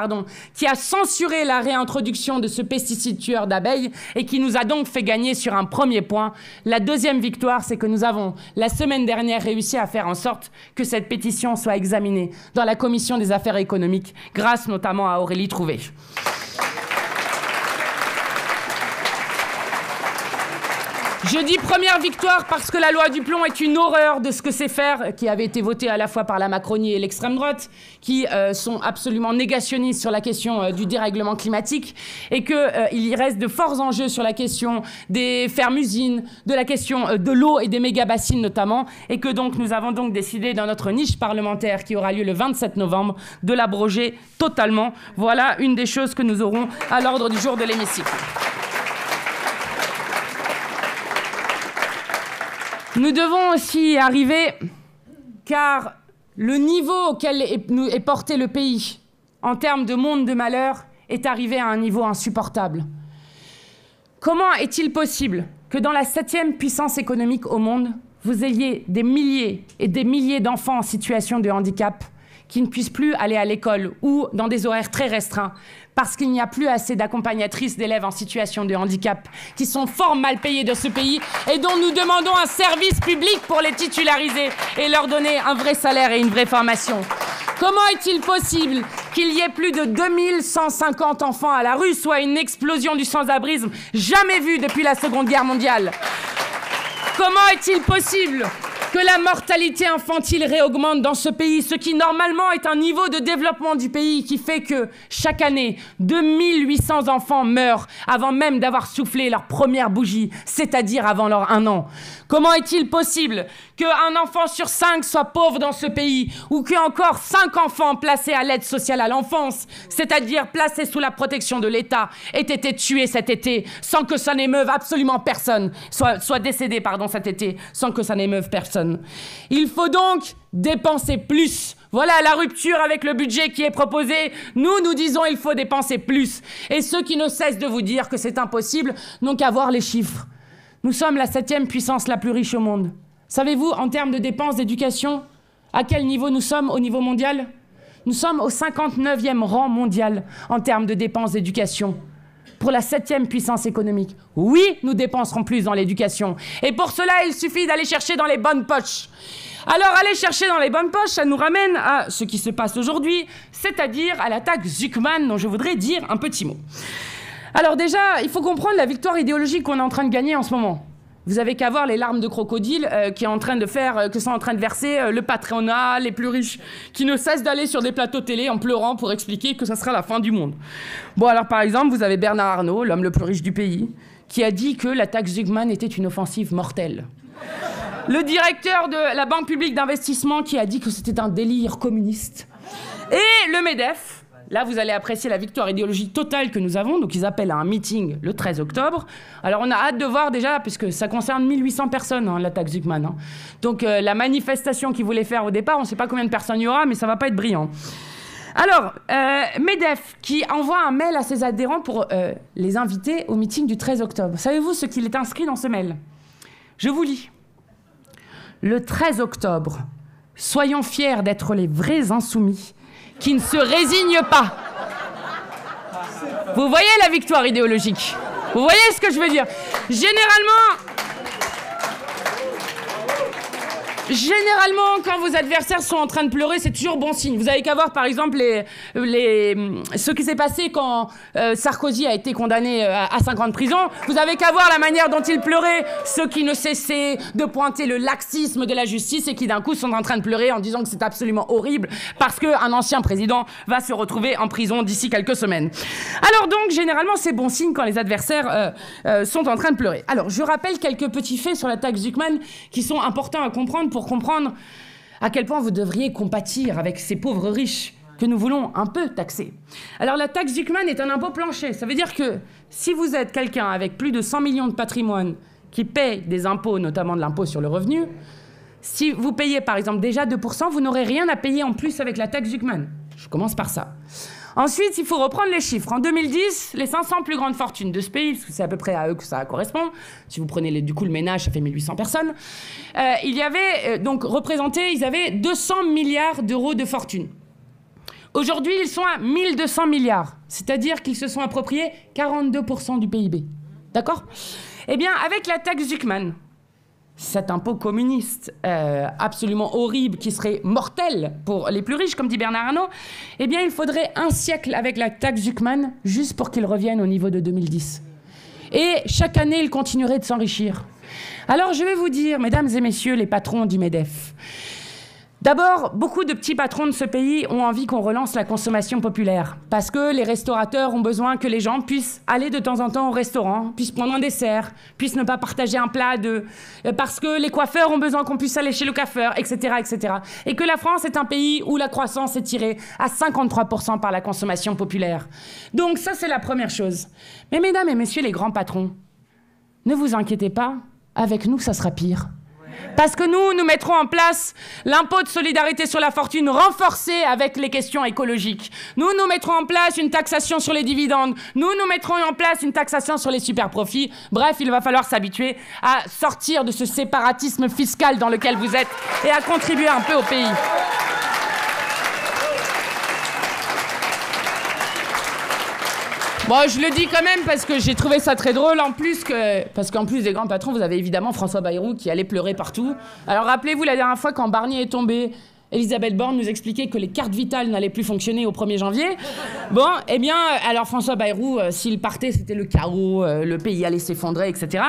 qui a censuré la réintroduction de ce pesticide tueur d'abeilles et qui nous a donc fait gagner sur un premier point. La deuxième victoire, c'est que nous avons la semaine dernière réussi à faire en sorte que cette pétition soit examinée dans la Commission des affaires économiques, grâce notamment à Aurélie Trouvé. Je dis première victoire parce que la loi du plomb est une horreur de ce que c'est faire, qui avait été votée à la fois par la Macronie et l'extrême droite, qui sont absolument négationnistes sur la question du dérèglement climatique, et qu'il y reste de forts enjeux sur la question des fermes-usines, de la question de l'eau et des méga-bassines notamment, et que donc nous avons donc décidé dans notre niche parlementaire qui aura lieu le 27 novembre de l'abroger totalement. Voilà une des choses que nous aurons à l'ordre du jour de l'hémicycle. Nous devons aussi y arriver, car le niveau auquel est porté le pays, en termes de monde de malheur, est arrivé à un niveau insupportable. Comment est-il possible que dans la 7e puissance économique au monde, vous ayez des milliers et des milliers d'enfants en situation de handicap qui ne puissent plus aller à l'école ou dans des horaires très restreints parce qu'il n'y a plus assez d'accompagnatrices d'élèves en situation de handicap qui sont fort mal payées de ce pays et dont nous demandons un service public pour les titulariser et leur donner un vrai salaire et une vraie formation. Comment est-il possible qu'il y ait plus de 2150 enfants à la rue, soit une explosion du sans-abrisme jamais vue depuis la Seconde Guerre mondiale? Comment est-il possible que la mortalité infantile réaugmente dans ce pays, ce qui normalement est un niveau de développement du pays qui fait que chaque année, 2800 enfants meurent avant même d'avoir soufflé leur première bougie, c'est-à-dire avant leur 1 an. Comment est-il possible qu'un enfant sur 5 soit pauvre dans ce pays, ou qu'encore 5 enfants placés à l'aide sociale à l'enfance, c'est-à-dire placés sous la protection de l'État, aient été tués cet été sans que ça n'émeuve absolument personne, soit décédés cet été sans que ça n'émeuve personne. Il faut donc dépenser plus. Voilà la rupture avec le budget qui est proposé. Nous disons il faut dépenser plus. Et ceux qui ne cessent de vous dire que c'est impossible n'ont qu'à voir les chiffres. Nous sommes la 7e puissance la plus riche au monde. Savez-vous, en termes de dépenses d'éducation, à quel niveau nous sommes au niveau mondial? Nous sommes au 59e rang mondial en termes de dépenses d'éducation. Pour la 7e puissance économique. Oui, nous dépenserons plus dans l'éducation. Et pour cela, il suffit d'aller chercher dans les bonnes poches. Alors, aller chercher dans les bonnes poches, ça nous ramène à ce qui se passe aujourd'hui, c'est-à-dire à l'attaque Zucman, dont je voudrais dire un petit mot. Alors déjà, il faut comprendre la victoire idéologique qu'on est en train de gagner en ce moment. Vous avez qu'à voir les larmes de crocodile que sont en train de verser le patronat, les plus riches, qui ne cessent d'aller sur des plateaux télé en pleurant pour expliquer que ça sera la fin du monde. Bon, alors par exemple, vous avez Bernard Arnault, l'homme le plus riche du pays, qui a dit que l'attaque Zucman était une offensive mortelle. Le directeur de la Banque publique d'investissement qui a dit que c'était un délire communiste. Et le MEDEF. Là, vous allez apprécier la victoire idéologique totale que nous avons. Donc, ils appellent à un meeting le 13 octobre. Alors, on a hâte de voir déjà, puisque ça concerne 1800 personnes, l'attaque Zucman. Donc, la manifestation qu'ils voulaient faire au départ, on ne sait pas combien de personnes il y aura, mais ça ne va pas être brillant. Alors, MEDEF, qui envoie un mail à ses adhérents pour les inviter au meeting du 13 octobre. Savez-vous ce qu'il est inscrit dans ce mail? Je vous lis. Le 13 octobre, soyons fiers d'être les vrais insoumis qui ne se résigne pas. Vous voyez la victoire idéologique? Vous voyez ce que je veux dire? Généralement, quand vos adversaires sont en train de pleurer, c'est toujours bon signe. Vous avez qu'à voir, par exemple, ce qui s'est passé quand Sarkozy a été condamné à 5 ans de prison. Vous avez qu'à voir la manière dont il pleurait, ceux qui ne cessaient de pointer le laxisme de la justice et qui, d'un coup, sont en train de pleurer en disant que c'est absolument horrible parce qu'un ancien président va se retrouver en prison d'ici quelques semaines. Alors donc, généralement, c'est bon signe quand les adversaires sont en train de pleurer. Alors, je rappelle quelques petits faits sur l'attaque Zucman qui sont importants à comprendre pour comprendre à quel point vous devriez compatir avec ces pauvres riches que nous voulons un peu taxer. Alors la taxe Zucman est un impôt plancher. Ça veut dire que si vous êtes quelqu'un avec plus de 100 millions de patrimoine qui paye des impôts, notamment de l'impôt sur le revenu, si vous payez par exemple déjà 2%, vous n'aurez rien à payer en plus avec la taxe Zucman. Je commence par ça. Ensuite, il faut reprendre les chiffres. En 2010, les 500 plus grandes fortunes de ce pays, parce que c'est à peu près à eux que ça correspond, si vous prenez du coup le ménage, ça fait 1800 personnes, il y avait donc représenté, ils avaient 200 milliards d'euros de fortune. Aujourd'hui, ils sont à 1200 milliards, c'est-à-dire qu'ils se sont appropriés 42% du PIB. D'accord? Eh bien, avec la taxe Zucman, cet impôt communiste absolument horrible qui serait mortel pour les plus riches, comme dit Bernard Arnault, eh bien, il faudrait un siècle avec la taxe Zucman juste pour qu'il revienne au niveau de 2010. Et chaque année, il continuerait de s'enrichir. Alors je vais vous dire, mesdames et messieurs les patrons du MEDEF, d'abord, beaucoup de petits patrons de ce pays ont envie qu'on relance la consommation populaire. Parce que les restaurateurs ont besoin que les gens puissent aller de temps en temps au restaurant, puissent prendre un dessert, puissent ne pas partager un plat à deux. Parce que les coiffeurs ont besoin qu'on puisse aller chez le coiffeur, etc., etc. Et que la France est un pays où la croissance est tirée à 53% par la consommation populaire. Donc ça, c'est la première chose. Mais mesdames et messieurs les grands patrons, ne vous inquiétez pas, avec nous, ça sera pire. Parce que nous mettrons en place l'impôt de solidarité sur la fortune renforcé avec les questions écologiques. Nous mettrons en place une taxation sur les dividendes. Nous mettrons en place une taxation sur les super-profits. Bref, il va falloir s'habituer à sortir de ce séparatisme fiscal dans lequel vous êtes et à contribuer un peu au pays. Bon, je le dis quand même parce que j'ai trouvé ça très drôle, parce qu'en plus des grands patrons, vous avez évidemment François Bayrou qui allait pleurer partout. Alors rappelez-vous la dernière fois quand Barnier est tombé, Elisabeth Borne nous expliquait que les cartes vitales n'allaient plus fonctionner au 1er janvier. Bon, eh bien, alors François Bayrou, s'il partait, c'était le chaos, le pays allait s'effondrer, etc.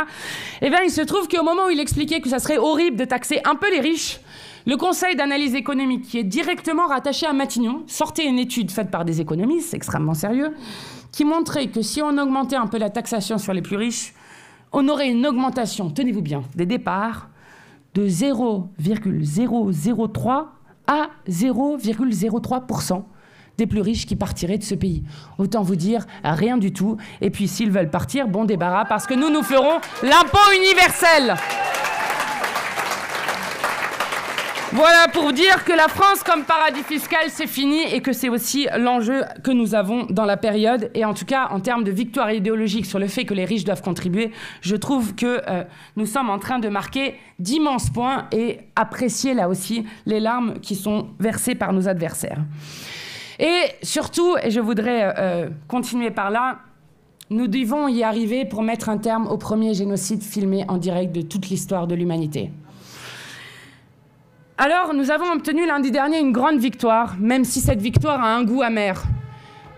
Eh bien, il se trouve qu'au moment où il expliquait que ça serait horrible de taxer un peu les riches, le Conseil d'analyse économique, qui est directement rattaché à Matignon, sortait une étude faite par des économistes, extrêmement sérieux, qui montrait que si on augmentait un peu la taxation sur les plus riches, on aurait une augmentation, tenez-vous bien, des départs de 0,003 à 0,03% des plus riches qui partiraient de ce pays. Autant vous dire, rien du tout. Et puis s'ils veulent partir, bon débarras, parce que nous ferons l'impôt universel. Voilà pour vous dire que la France comme paradis fiscal, c'est fini et que c'est aussi l'enjeu que nous avons dans la période. Et en tout cas, en termes de victoire idéologique sur le fait que les riches doivent contribuer, je trouve que nous sommes en train de marquer d'immenses points et apprécier là aussi les larmes qui sont versées par nos adversaires. Et surtout, et je voudrais continuer par là, nous devons y arriver pour mettre un terme au premier génocide filmé en direct de toute l'histoire de l'humanité. Alors, nous avons obtenu lundi dernier une grande victoire, même si cette victoire a un goût amer.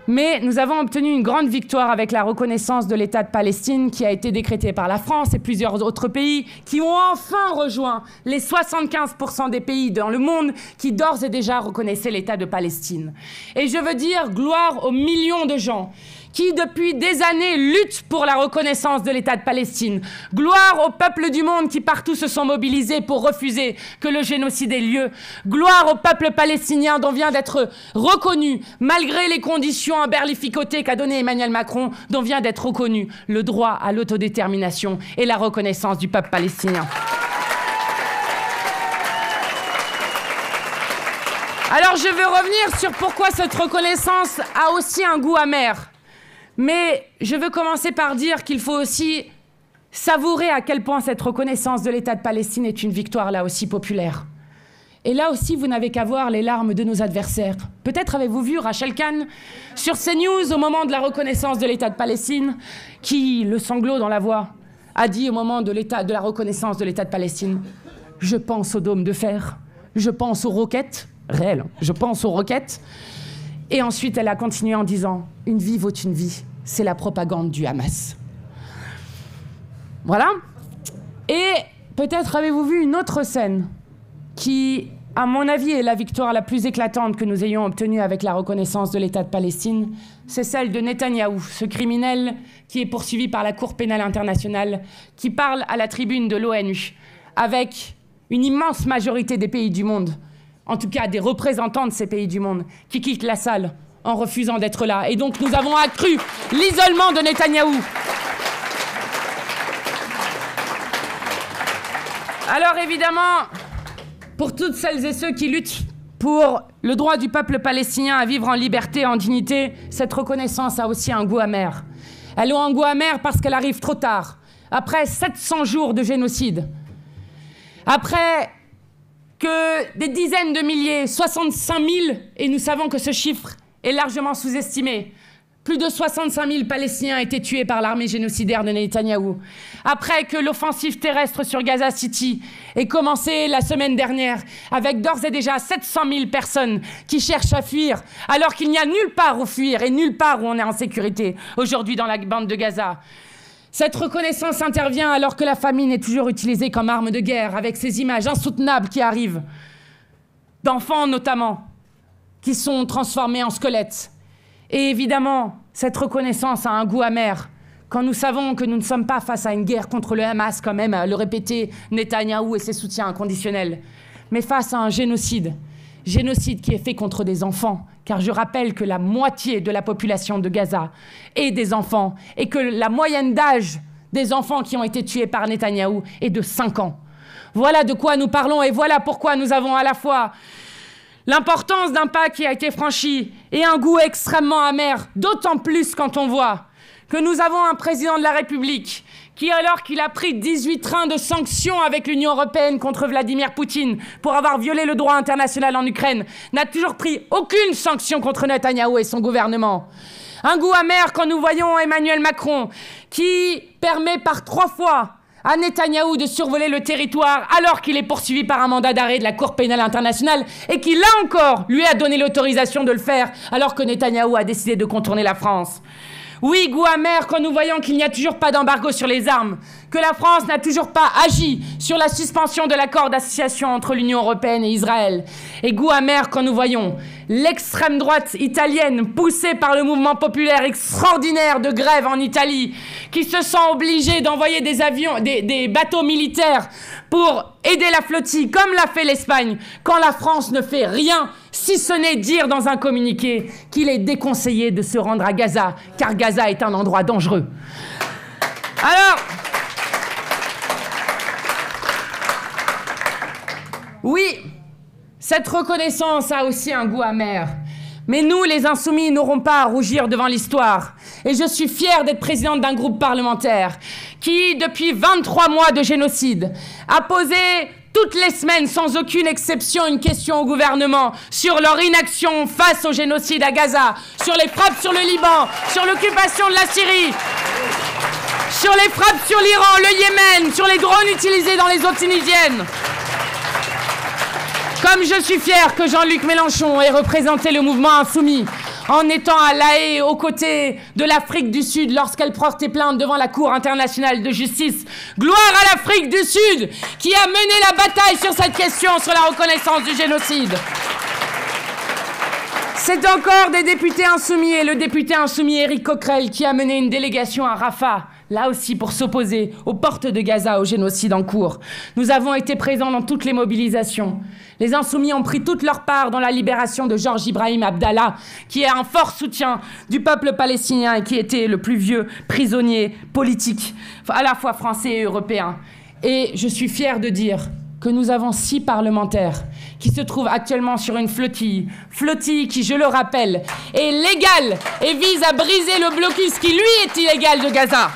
Mais nous avons obtenu une grande victoire avec la reconnaissance de l'État de Palestine qui a été décrétée par la France et plusieurs autres pays qui ont enfin rejoint les 75% des pays dans le monde qui d'ores et déjà reconnaissaient l'État de Palestine. Et je veux dire gloire aux millions de gens qui, depuis des années, luttent pour la reconnaissance de l'État de Palestine. Gloire aux peuples du monde qui partout se sont mobilisés pour refuser que le génocide ait lieu. Gloire au peuple palestinien dont vient d'être reconnu, malgré les conditions emberlificotées qu'a donné Emmanuel Macron, dont vient d'être reconnu le droit à l'autodétermination et la reconnaissance du peuple palestinien. Alors je veux revenir sur pourquoi cette reconnaissance a aussi un goût amer. Mais je veux commencer par dire qu'il faut aussi savourer à quel point cette reconnaissance de l'État de Palestine est une victoire là aussi populaire. Et là aussi, vous n'avez qu'à voir les larmes de nos adversaires. Peut-être avez-vous vu Rachel Kahn sur CNews au moment de la reconnaissance de l'État de Palestine, qui, le sanglot dans la voix, a dit au moment de la reconnaissance de l'État de Palestine « Je pense aux dômes de fer, je pense aux roquettes, réelles, je pense aux roquettes ». Et ensuite, elle a continué en disant « Une vie vaut une vie, c'est la propagande du Hamas ». Voilà. Et peut-être avez-vous vu une autre scène qui, à mon avis, est la victoire la plus éclatante que nous ayons obtenue avec la reconnaissance de l'État de Palestine. C'est celle de Netanyahou, ce criminel qui est poursuivi par la Cour pénale internationale, qui parle à la tribune de l'ONU, avec une immense majorité des pays du monde, en tout cas des représentants de ces pays du monde, qui quittent la salle en refusant d'être là. Et donc nous avons accru l'isolement de Netanyahou. Alors évidemment, pour toutes celles et ceux qui luttent pour le droit du peuple palestinien à vivre en liberté et en dignité, cette reconnaissance a aussi un goût amer. Elle a un goût amer parce qu'elle arrive trop tard, après 700 jours de génocide, après que des dizaines de milliers, 65 000, et nous savons que ce chiffre est largement sous-estimé. Plus de 65 000 Palestiniens ont été tués par l'armée génocidaire de Netanyahou. Après que l'offensive terrestre sur Gaza City ait commencé la semaine dernière, avec d'ores et déjà 700 000 personnes qui cherchent à fuir, alors qu'il n'y a nulle part où fuir et nulle part où on est en sécurité aujourd'hui dans la bande de Gaza. Cette reconnaissance intervient alors que la famine est toujours utilisée comme arme de guerre, avec ces images insoutenables qui arrivent, d'enfants notamment, qui sont transformés en squelettes. Et évidemment, cette reconnaissance a un goût amer, quand nous savons que nous ne sommes pas face à une guerre contre le Hamas, quand même le répéter Netanyahou et ses soutiens inconditionnels, mais face à un génocide. Génocide qui est fait contre des enfants, car je rappelle que la moitié de la population de Gaza est des enfants, et que la moyenne d'âge des enfants qui ont été tués par Netanyahou est de 5 ans. Voilà de quoi nous parlons, et voilà pourquoi nous avons à la fois l'importance d'un pas qui a été franchi et un goût extrêmement amer, d'autant plus quand on voit que nous avons un président de la République qui, alors qu'il a pris 18 trains de sanctions avec l'Union européenne contre Vladimir Poutine pour avoir violé le droit international en Ukraine, n'a toujours pris aucune sanction contre Netanyahou et son gouvernement. Un goût amer quand nous voyons Emmanuel Macron qui permet par 3 fois à Netanyahou de survoler le territoire alors qu'il est poursuivi par un mandat d'arrêt de la Cour pénale internationale et qui, là encore, lui a donné l'autorisation de le faire alors que Netanyahou a décidé de contourner la France. Oui, goût amer quand nous voyons qu'il n'y a toujours pas d'embargo sur les armes, que la France n'a toujours pas agi sur la suspension de l'accord d'association entre l'Union européenne et Israël. Et goût amer quand nous voyons l'extrême droite italienne poussée par le mouvement populaire extraordinaire de grève en Italie, qui se sent obligée d'envoyer des avions, des bateaux militaires pour aider la flottille, comme l'a fait l'Espagne, quand la France ne fait rien, si ce n'est dire dans un communiqué qu'il est déconseillé de se rendre à Gaza, car Gaza est un endroit dangereux. Alors, oui, cette reconnaissance a aussi un goût amer. Mais nous, les insoumis, n'aurons pas à rougir devant l'histoire. Et je suis fière d'être présidente d'un groupe parlementaire qui, depuis 23 mois de génocide, a posé toutes les semaines, sans aucune exception, une question au gouvernement sur leur inaction face au génocide à Gaza, sur les frappes sur le Liban, sur l'occupation de la Syrie, sur les frappes sur l'Iran, le Yémen, sur les drones utilisés dans les eaux tunisiennes. Comme je suis fière que Jean-Luc Mélenchon ait représenté le mouvement insoumis en étant à La Haye aux côtés de l'Afrique du Sud lorsqu'elle portait plainte devant la Cour internationale de justice. Gloire à l'Afrique du Sud qui a mené la bataille sur cette question, sur la reconnaissance du génocide. C'est encore des députés insoumis et le député insoumis Éric Coquerel qui a mené une délégation à Rafah, là aussi pour s'opposer aux portes de Gaza au génocide en cours. Nous avons été présents dans toutes les mobilisations. Les insoumis ont pris toute leur part dans la libération de Georges Ibrahim Abdallah, qui est un fort soutien du peuple palestinien et qui était le plus vieux prisonnier politique, à la fois français et européen. Et je suis fière de dire que nous avons 6 parlementaires qui se trouvent actuellement sur une flottille qui, je le rappelle, est légale et vise à briser le blocus qui, lui, est illégal de Gaza.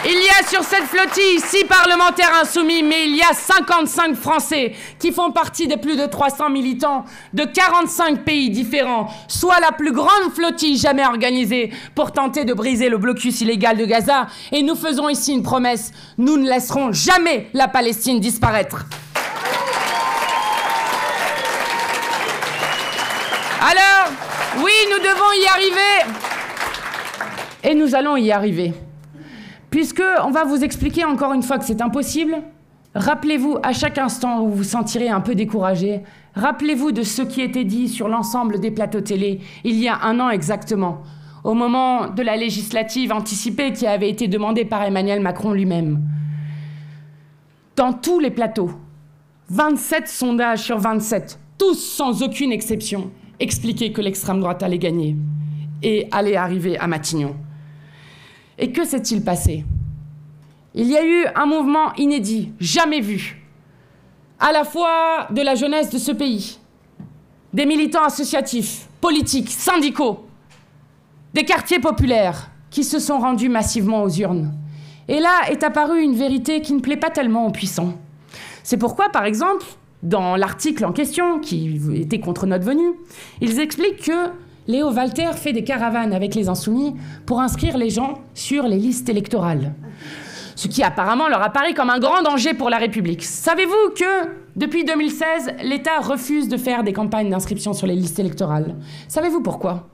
Il y a sur cette flottille 6 parlementaires insoumis, mais il y a 55 Français qui font partie des plus de 300 militants de 45 pays différents, soit la plus grande flottille jamais organisée pour tenter de briser le blocus illégal de Gaza. Et nous faisons ici une promesse, nous ne laisserons jamais la Palestine disparaître. Alors, oui, nous devons y arriver. Et nous allons y arriver. Puisque on va vous expliquer encore une fois que c'est impossible, rappelez-vous à chaque instant où vous vous sentirez un peu découragé, rappelez-vous de ce qui était dit sur l'ensemble des plateaux télé il y a 1 an exactement, au moment de la législative anticipée qui avait été demandée par Emmanuel Macron lui-même. Dans tous les plateaux, 27 sondages sur 27, tous sans aucune exception, expliquaient que l'extrême droite allait gagner et allait arriver à Matignon. Et que s'est-il passé? Il y a eu un mouvement inédit, jamais vu, à la fois de la jeunesse de ce pays, des militants associatifs, politiques, syndicaux, des quartiers populaires qui se sont rendus massivement aux urnes. Et là est apparue une vérité qui ne plaît pas tellement aux puissants. C'est pourquoi, par exemple, dans l'article en question, qui était contre notre venue, ils expliquent que Léo Walter fait des caravanes avec les insoumis pour inscrire les gens sur les listes électorales. Ce qui apparemment leur apparaît comme un grand danger pour la République. Savez-vous que, depuis 2016, l'État refuse de faire des campagnes d'inscription sur les listes électorales? Savez-vous pourquoi?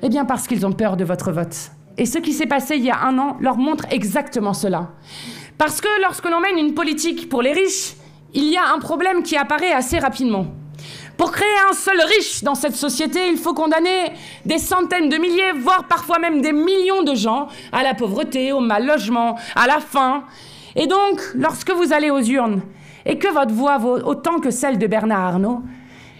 Eh bien parce qu'ils ont peur de votre vote. Et ce qui s'est passé il y a 1 an leur montre exactement cela. Parce que lorsque l'on mène une politique pour les riches, il y a un problème qui apparaît assez rapidement. Pour créer un seul riche dans cette société, il faut condamner des centaines de milliers, voire parfois même des millions de gens à la pauvreté, au mal logement, à la faim. Et donc, lorsque vous allez aux urnes et que votre voix vaut autant que celle de Bernard Arnault,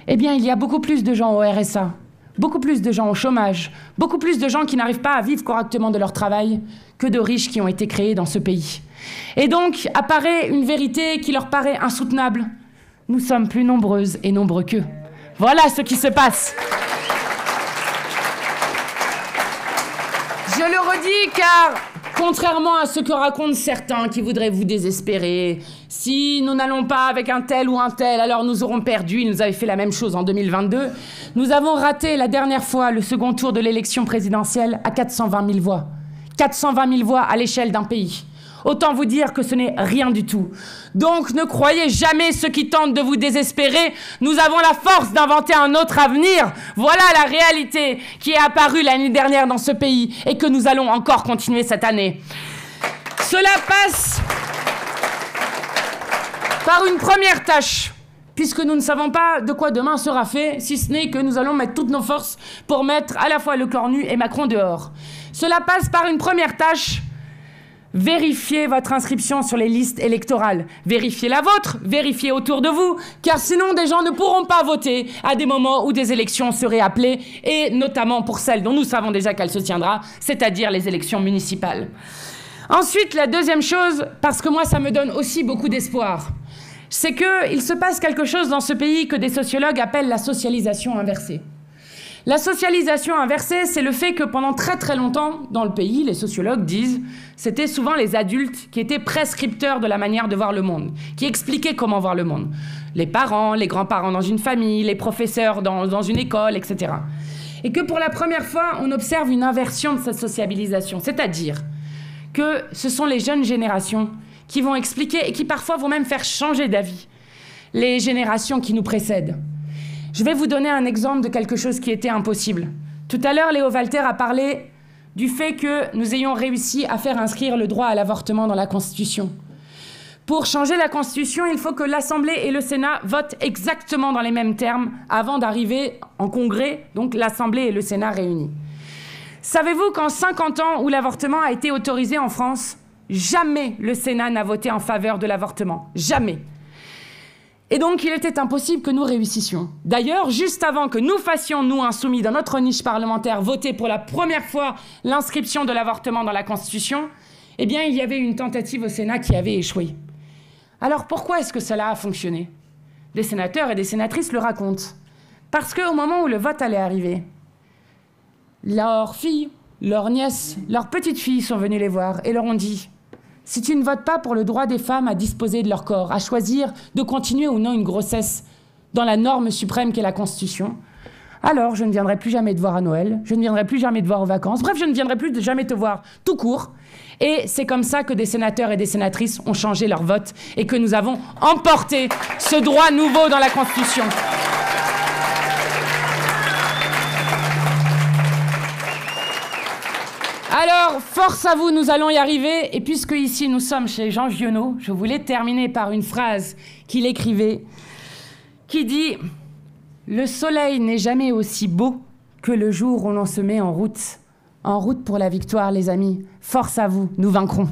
eh bien, il y a beaucoup plus de gens au RSA, beaucoup plus de gens au chômage, beaucoup plus de gens qui n'arrivent pas à vivre correctement de leur travail que de riches qui ont été créés dans ce pays. Et donc, apparaît une vérité qui leur paraît insoutenable. Nous sommes plus nombreuses et nombreux qu'eux. Voilà ce qui se passe. Je le redis car, contrairement à ce que racontent certains qui voudraient vous désespérer, si nous n'allons pas avec un tel ou un tel, alors nous aurons perdu. Ils nous avaient fait la même chose en 2022. Nous avons raté la dernière fois le second tour de l'élection présidentielle à 420 000 voix. 420 000 voix à l'échelle d'un pays. Autant vous dire que ce n'est rien du tout. Donc ne croyez jamais ceux qui tentent de vous désespérer. Nous avons la force d'inventer un autre avenir. Voilà la réalité qui est apparue l'année dernière dans ce pays et que nous allons encore continuer cette année. Cela passe par une première tâche, puisque nous ne savons pas de quoi demain sera fait, si ce n'est que nous allons mettre toutes nos forces pour mettre à la fois le cornu et Macron dehors. Cela passe par une première tâche. Vérifiez votre inscription sur les listes électorales. Vérifiez la vôtre, vérifiez autour de vous, car sinon des gens ne pourront pas voter à des moments où des élections seraient appelées, et notamment pour celles dont nous savons déjà qu'elles se tiendront, c'est-à-dire les élections municipales. Ensuite, la deuxième chose, parce que moi ça me donne aussi beaucoup d'espoir, c'est qu'il se passe quelque chose dans ce pays que des sociologues appellent la socialisation inversée. La socialisation inversée, c'est le fait que pendant très très longtemps, dans le pays, les sociologues disent, c'était souvent les adultes qui étaient prescripteurs de la manière de voir le monde, qui expliquaient comment voir le monde. Les parents, les grands-parents dans une famille, les professeurs dans une école, etc. Et que pour la première fois, on observe une inversion de cette sociabilisation, c'est-à-dire que ce sont les jeunes générations qui vont expliquer et qui parfois vont même faire changer d'avis les générations qui nous précèdent. Je vais vous donner un exemple de quelque chose qui était impossible. Tout à l'heure, Léo Walter a parlé du fait que nous ayons réussi à faire inscrire le droit à l'avortement dans la Constitution. Pour changer la Constitution, il faut que l'Assemblée et le Sénat votent exactement dans les mêmes termes avant d'arriver en Congrès, donc l'Assemblée et le Sénat réunis. Savez-vous qu'en 50 ans où l'avortement a été autorisé en France, jamais le Sénat n'a voté en faveur de l'avortement. Jamais. Et donc, il était impossible que nous réussissions. D'ailleurs, juste avant que nous fassions, nous insoumis, dans notre niche parlementaire, voter pour la première fois l'inscription de l'avortement dans la Constitution, eh bien, il y avait une tentative au Sénat qui avait échoué. Alors, pourquoi est-ce que cela a fonctionné? Des sénateurs et des sénatrices le racontent. Parce qu'au moment où le vote allait arriver, leurs filles, leurs nièces, leurs petites filles sont venues les voir et leur ont dit: si tu ne votes pas pour le droit des femmes à disposer de leur corps, à choisir de continuer ou non une grossesse dans la norme suprême qu'est la Constitution, alors je ne viendrai plus jamais te voir à Noël, je ne viendrai plus jamais te voir aux vacances, bref, je ne viendrai plus jamais te voir tout court. Et c'est comme ça que des sénateurs et des sénatrices ont changé leur vote et que nous avons emporté ce droit nouveau dans la Constitution. Alors, force à vous, nous allons y arriver. Et puisque ici, nous sommes chez Jean Giono, je voulais terminer par une phrase qu'il écrivait, qui dit « Le soleil n'est jamais aussi beau que le jour où l'on se met en route. En route pour la victoire, les amis. Force à vous, nous vaincrons. »